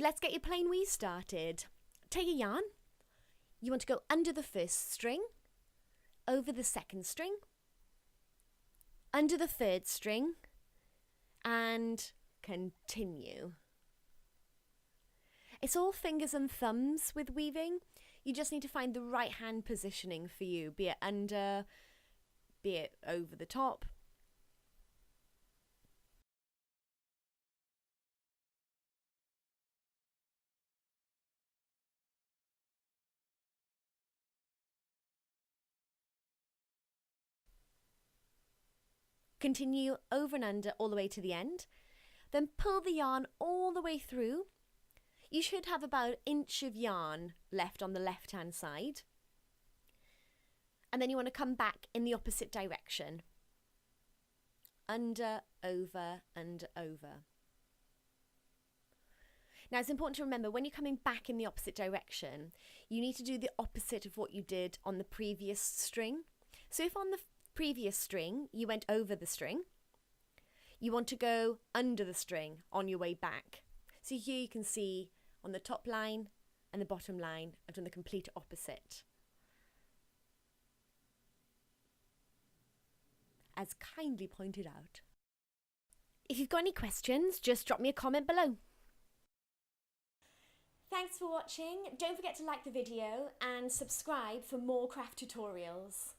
let's get your plain weave started. Take a yarn. You want to go under the first string, over the second string, under the third string, and continue. It's all fingers and thumbs with weaving. You just need to find the right hand positioning for you, be it under, be it over the top. Continue over and under all the way to the end. Then pull the yarn all the way through. You should have about an inch of yarn left on the left hand side. And then you want to come back in the opposite direction. Under, over, and over. Now it's important to remember when you're coming back in the opposite direction, you need to do the opposite of what you did on the previous string. So if on the previous string you went over the string, you want to go under the string on your way back. So here you can see on the top line and the bottom line I've done the complete opposite, as kindly pointed out. If you've got any questions, just drop me a comment below. Thanks for watching. Don't forget to like the video and subscribe for more craft tutorials.